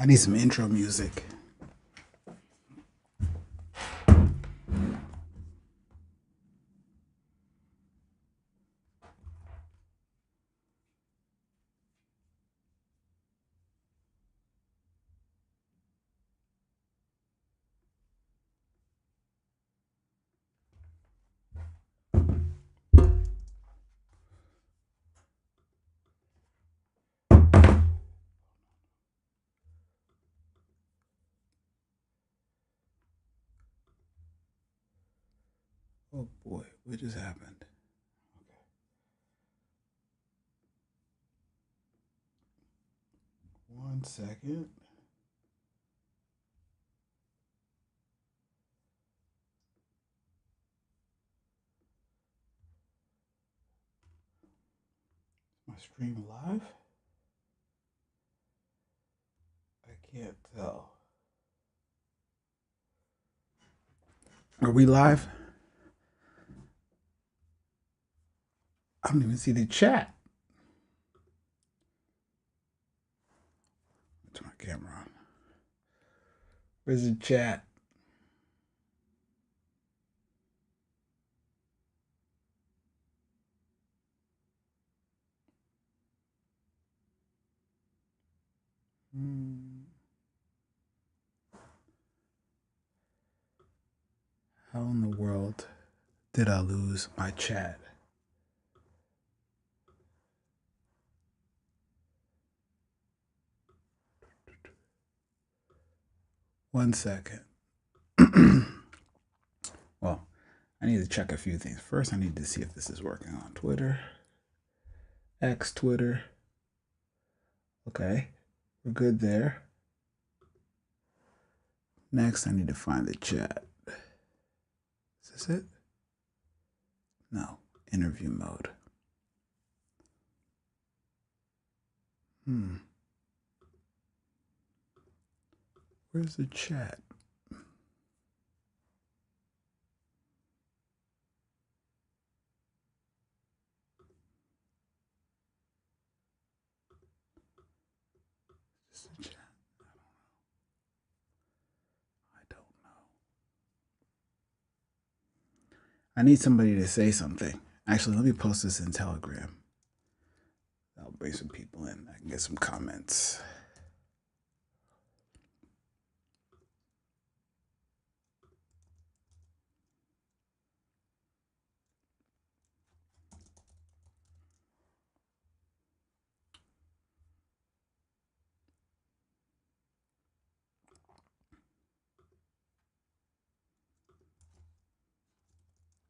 I need some intro music. Oh boy, what just happened? Okay. 1 second. My stream live? I can't tell. Are we live? I don't even see the chat. Turn my camera on. Where's the chat? How in the world did I lose my chat? One second. Well, I need to check a few things. First, I need to see if this is working on Twitter. X Twitter. Okay, we're good there. Next, I need to find the chat. Is this it? No, interview mode. Where's the chat? Is this the chat? I don't know. I need somebody to say something. Actually, let me post this in Telegram. That'll bring some people in. I can get some comments.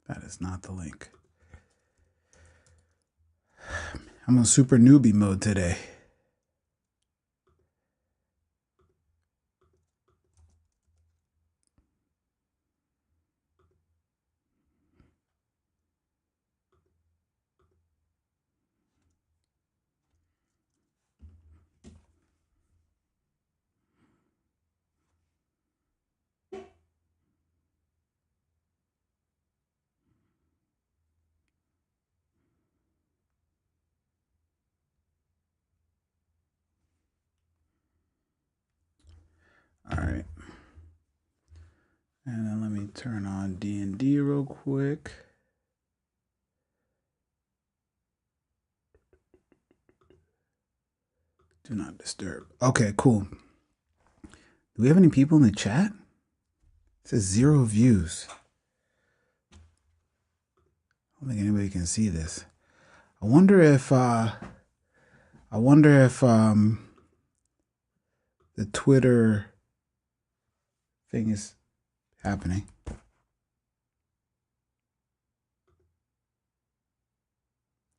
That is not the link. I'm on super newbie mode today. All right. And then let me turn on D&D real quick. Do not disturb. Okay, cool. Do we have any people in the chat? It says 0 views. I don't think anybody can see this. I wonder if the Twitter thing is happening.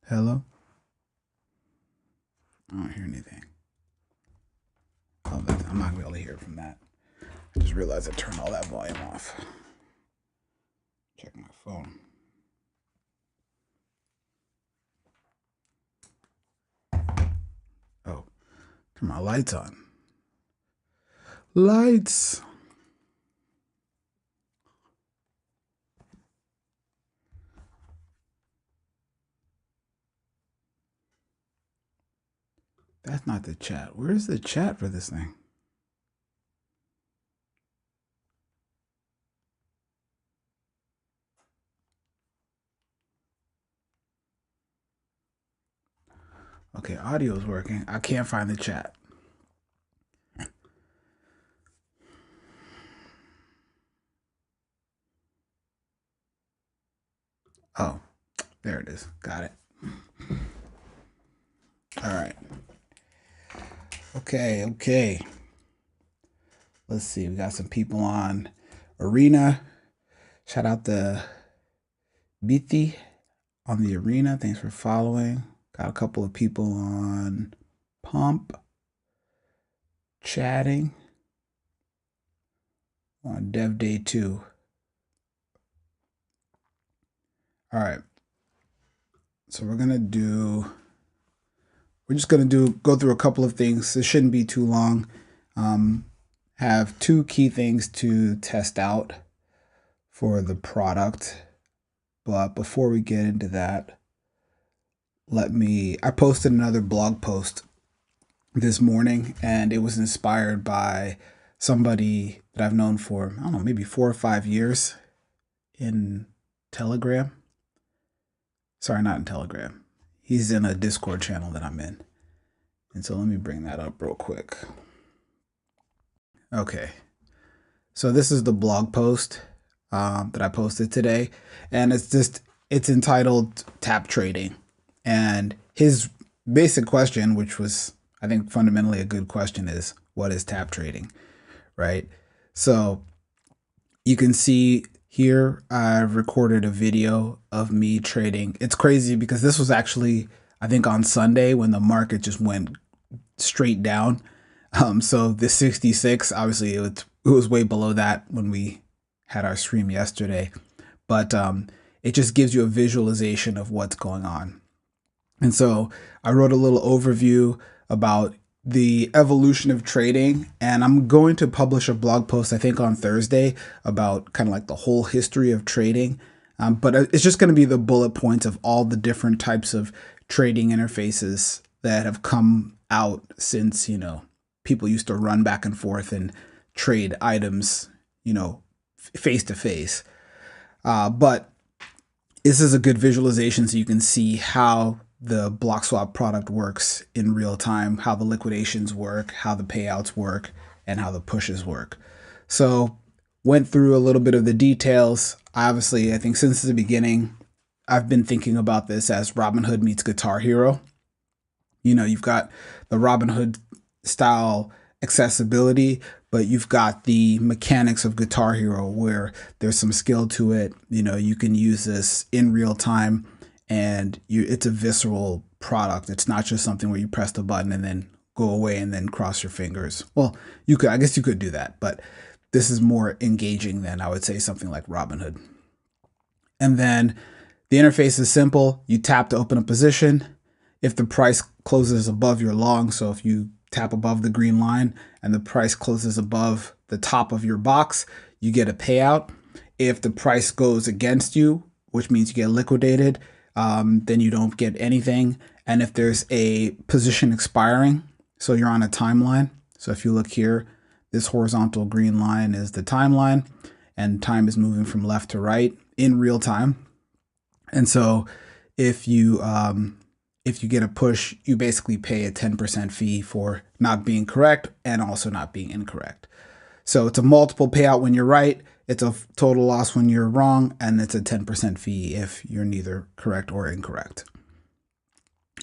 Hello? I don't hear anything. Oh, I'm not gonna be able to hear from that. I just realized I turned all that volume off. Check my phone. Oh, turn my lights on. Lights. That's not the chat. Where's the chat for this thing? Okay, audio is working. I can't find the chat. Oh, there it is. Got it. All right. Okay. Let's see. We got some people on Arena. Shout out to Biti on the Arena. Thanks for following. Got a couple of people on Pump chatting on Dev Day 2. All right. So we're just gonna go through a couple of things. This shouldn't be too long. Have two key things to test out for the product. But before we get into that, I posted another blog post this morning, and it was inspired by somebody that I've known for, I don't know, maybe 4 or 5 years in Telegram. Sorry, not in Telegram. He's in a Discord channel that I'm in. And so let me bring that up real quick. Okay. So this is the blog post that I posted today. And it's entitled Tap Trading. And his basic question, which was, I think, fundamentally a good question, is what is tap trading, right? So you can see here I've recorded a video of me trading. It's crazy because this was actually, I think, on Sunday when the market just went straight down. So the 66, obviously it was way below that when we had our stream yesterday, but it just gives you a visualization of what's going on. And so I wrote a little overview about the evolution of trading, and I'm going to publish a blog post, I think, on Thursday about kind of like the whole history of trading. But it's just going to be the bullet points of all the different types of trading interfaces that have come out since, people used to run back and forth and trade items, face to face. But this is a good visualization so you can see how the Bloxwap product works in real time, how the liquidations work, how the payouts work, and how the pushes work. So went through a little bit of the details. Obviously, I think since the beginning, I've been thinking about this as Robinhood meets Guitar Hero. You've got the Robinhood style accessibility, but you've got the mechanics of Guitar Hero where there's some skill to it. You can use this in real time, and it's a visceral product. It's not just something where you press the button and then go away and then cross your fingers. Well, I guess you could do that, but this is more engaging than, I would say, something like Robinhood. And then the interface is simple. You tap to open a position. If the price closes above your long, so if you tap above the green line and the price closes above the top of your box, you get a payout. If the price goes against you, which means you get liquidated, then you don't get anything. And if there's a position expiring, so you're on a timeline. So if you look here, this horizontal green line is the timeline, and time is moving from left to right in real time. And so if you get a push, you basically pay a 10% fee for not being correct and also not being incorrect. So it's a multiple payout when you're right, it's a total loss when you're wrong, and it's a 10% fee if you're neither correct or incorrect.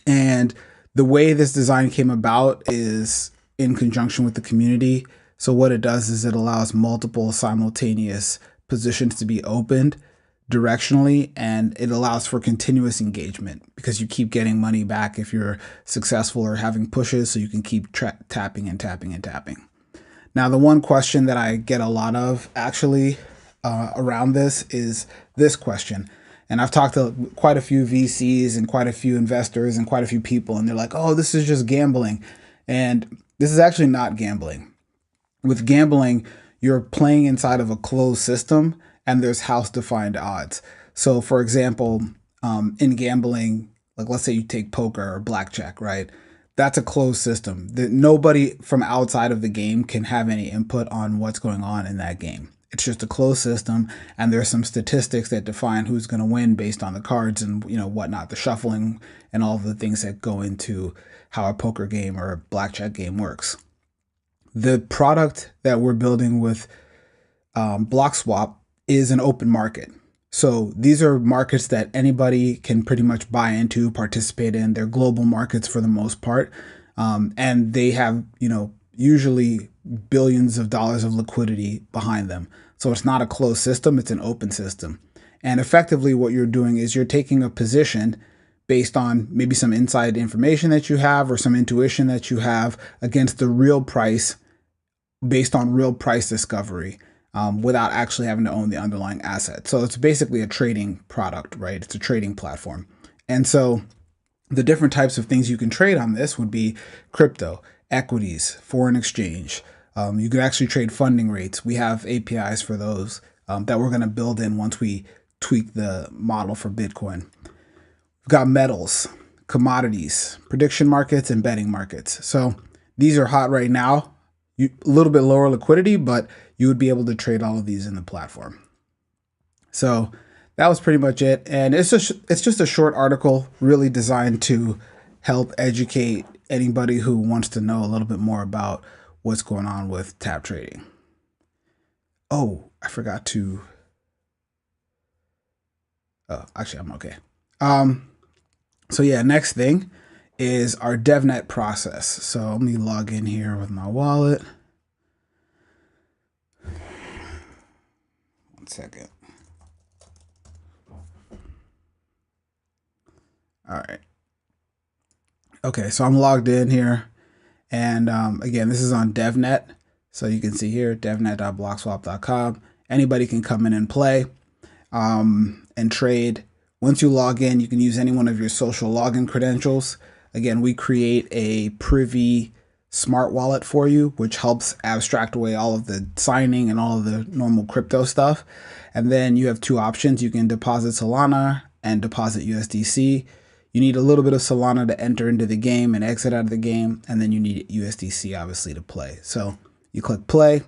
And the way this design came about is in conjunction with the community. So what it does is it allows multiple simultaneous positions to be opened directionally, and it allows for continuous engagement because you keep getting money back if you're successful or having pushes, so you can keep tapping and tapping and tapping. Now, the one question that I get a lot of actually around this is this question. And I've talked to quite a few VCs and quite a few investors and quite a few people, and they're like, oh, this is just gambling. And this is actually not gambling. With gambling, you're playing inside of a closed system, and there's house-defined odds. So, for example, in gambling, like let's say you take poker or blackjack, right? That's a closed system. Nobody from outside of the game can have any input on what's going on in that game. it's just a closed system, and there's some statistics that define who's going to win based on the cards and whatnot, the shuffling and all of the things that go into how a poker game or a blackjack game works. The product that we're building with Bloxwap is an open market. So these are markets that anybody can pretty much buy into, participate in. They're global markets for the most part, and they have usually billions of dollars of liquidity behind them. So it's not a closed system, it's an open system. And effectively what you're doing is you're taking a position based on maybe some inside information that you have or some intuition that you have against the real price based on real price discovery, without actually having to own the underlying asset. So it's basically a trading product, right? It's a trading platform. And so the different types of things you can trade on this would be crypto, equities, foreign exchange. You could actually trade funding rates. We have APIs for those that we're going to build in once we tweak the model for Bitcoin. We've got metals, commodities, prediction markets, and betting markets. So these are hot right now. A little bit lower liquidity, but you would be able to trade all of these in the platform. So that was pretty much it. And it's just a short article really designed to help educate anybody who wants to know a little bit more about what's going on with tap trading. Oh, I forgot to. Oh, actually, I'm okay. So yeah, next thing is our devnet process. So let me log in here with my wallet. One second. All right. Okay, so I'm logged in here. And again, this is on devnet. So you can see here, devnet.bloxwap.com. Anybody can come in and play and trade. Once you log in, you can use any one of your social login credentials. Again, we create a privy smart wallet for you, which helps abstract away all of the signing and all of the normal crypto stuff. And then you have two options. You can deposit Solana and deposit USDC. You need a little bit of Solana to enter into the game and exit out of the game. And then you need USDC, obviously, to play. So you click play.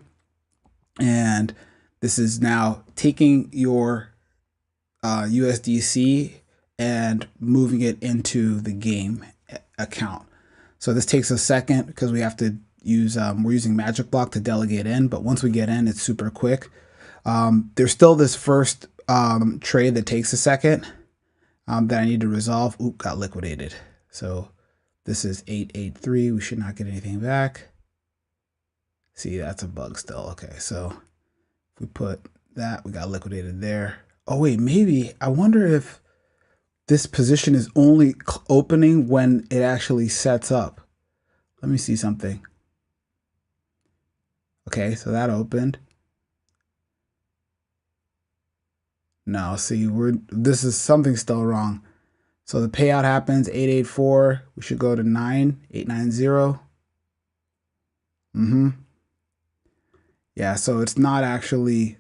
And this is now taking your USDC and moving it into the game account. So this takes a second because we have to use, we're using Magic Block to delegate in, but once we get in, it's super quick. There's still this first trade that takes a second that I need to resolve. Oop, got liquidated. So this is 883. We should not get anything back. See, that's a bug still. Okay, so if we put that, we got liquidated there. Oh wait, maybe, I wonder if this position is only opening when it actually sets up. Let me see something. Okay, so that opened. No, see, this is something still wrong. So the payout happens 884. We should go to 9890. Yeah, so it's not actually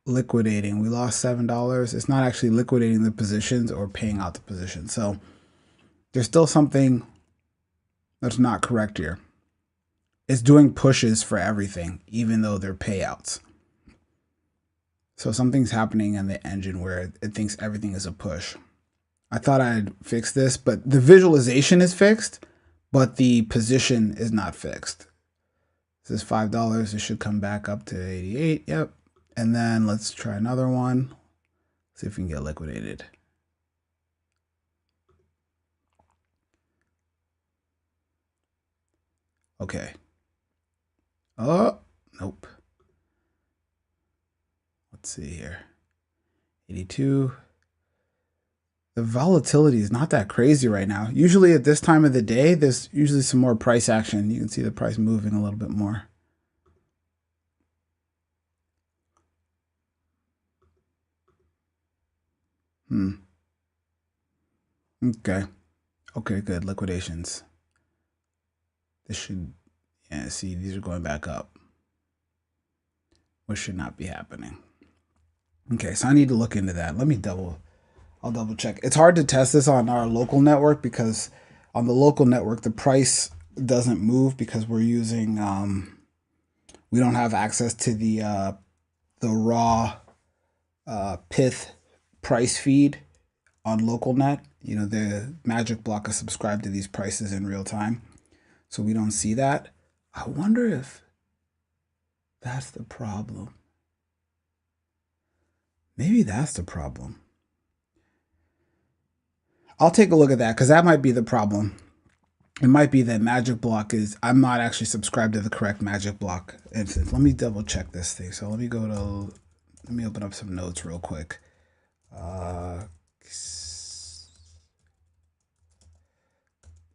liquidating. We lost $7. It's not actually liquidating the positions or paying out the position. So there's still something that's not correct here. It's doing pushes for everything, even though they're payouts. So something's happening in the engine where it thinks everything is a push. I thought I'd fix this, but the visualization is fixed, but the position is not fixed. This is $5. It should come back up to 88. Yep. And then let's try another one. See if we can get liquidated. Okay. Oh, nope. Let's see here. 82. The volatility is not that crazy right now. Usually at this time of the day, there's usually some more price action. You can see the price moving a little bit more. Okay. Okay, good. Liquidations. This should, yeah, see, these are going back up, which should not be happening. Okay, so I need to look into that. I'll double check. It's hard to test this on our local network because on the local network, the price doesn't move because we're using, we don't have access to the the raw Pith price feed on LocalNet. You know, the Magic Block is subscribed to these prices in real time, so we don't see that. I wonder if that's the problem. Maybe that's the problem. I'll take a look at that because that might be the problem. It might be that Magic Block is, I'm not actually subscribed to the correct Magic Block instance. Let me double check this thing. So let me open up some notes real quick.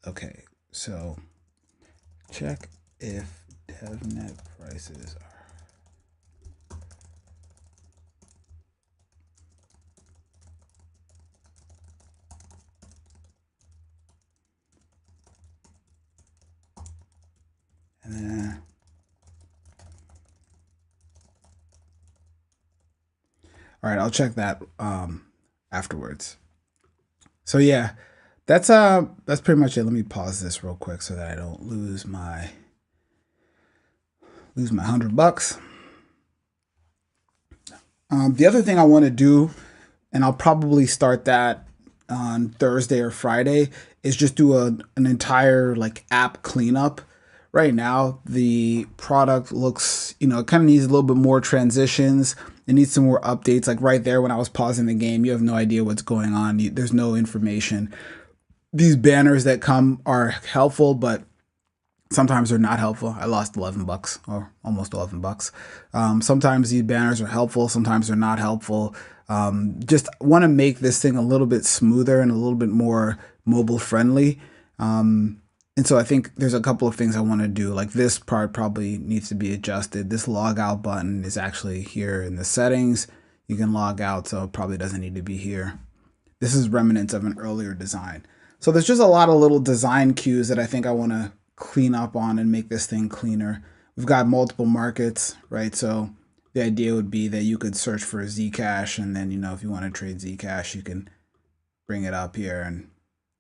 Okay, so check if devnet prices are. And then, all right, I'll check that afterwards. So yeah, that's pretty much it. Let me pause this real quick so that I don't lose my $100. The other thing I want to do, and I'll probably start that on Thursday or Friday, is just do an entire like app cleanup. Right now, the product looks, you know, it kind of needs a little bit more transitions. It needs some more updates. Like right there, when I was pausing the game, you have no idea what's going on. There's no information. These banners that come are helpful, but sometimes they're not helpful. I lost $11 or almost $11. Sometimes these banners are helpful. Sometimes they're not helpful. Just want to make this thing a little bit smoother and a little bit more mobile friendly. And so I think there's a couple of things I want to do. Like this part probably needs to be adjusted. This log out button is actually here in the settings. You can log out, so it probably doesn't need to be here. This is remnants of an earlier design. So there's just a lot of little design cues that I think I want to clean up on and make this thing cleaner. We've got multiple markets, right? So the idea would be that you could search for Zcash, and then, you know, if you want to trade Zcash, you can bring it up here and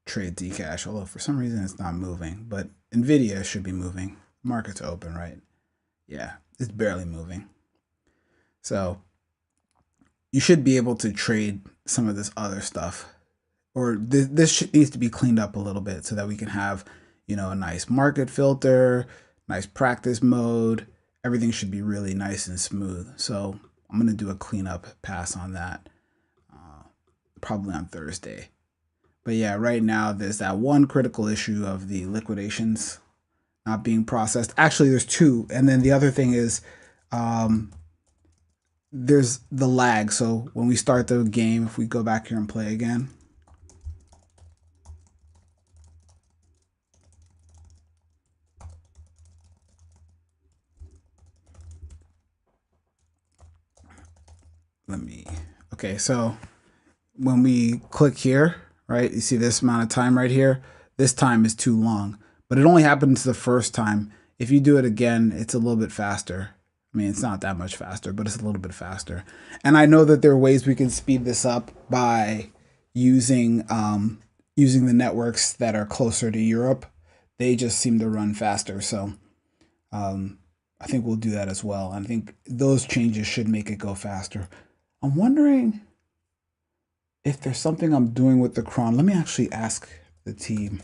trade Zcash. Although for some reason it's not moving, but Nvidia should be moving. Market's open, right? Yeah, it's barely moving. So you should be able to trade some of this other stuff, or this needs to be cleaned up a little bit so that we can have, you know, a nice market filter, nice practice mode. Everything should be really nice and smooth. So I'm going to do a cleanup pass on that probably on Thursday. But yeah, right now there's that one critical issue of the liquidations not being processed. Actually, there's two. And then the other thing is there's the lag. So when we start the game, if we go back here and play again, okay, so when we click here, right, you see this amount of time right here. This time is too long, but it only happens the first time. If you do it again, it's a little bit faster. I mean, it's not that much faster, but it's a little bit faster. And I know that there are ways we can speed this up by using using the networks that are closer to Europe. They just seem to run faster. So I think we'll do that as well. I think those changes should make it go faster. I'm wondering if there's something I'm doing with the cron. Let me actually ask the team.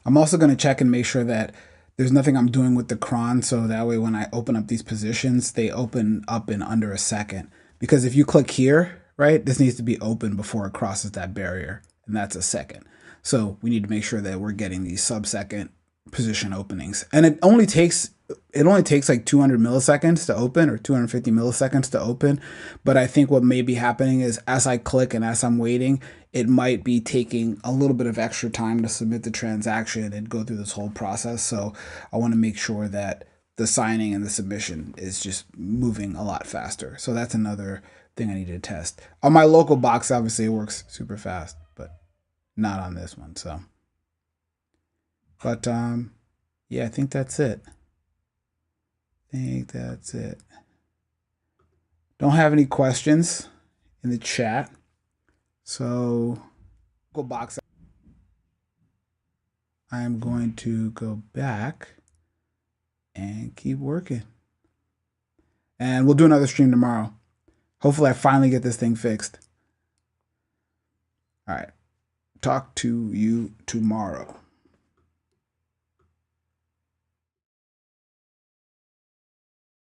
I'm also going to check and make sure that there's nothing I'm doing with the cron, so that way when I open up these positions, they open up in under a second. Because if you click here, right, this needs to be open before it crosses that barrier, and that's a second. So we need to make sure that we're getting these sub-second position openings. And it only takes like 200 milliseconds to open, or 250 milliseconds to open. But I think what may be happening is as I click and as I'm waiting, it might be taking a little bit of extra time to submit the transaction and go through this whole process. So I want to make sure that the signing and the submission is just moving a lot faster. So that's another thing I need to test. On my local box, obviously it works super fast, but not on this one. So, but yeah, I think that's it. Don't have any questions in the chat. So go box. I am going to go back and keep working. And we'll do another stream tomorrow. Hopefully I finally get this thing fixed. All right. Talk to you tomorrow.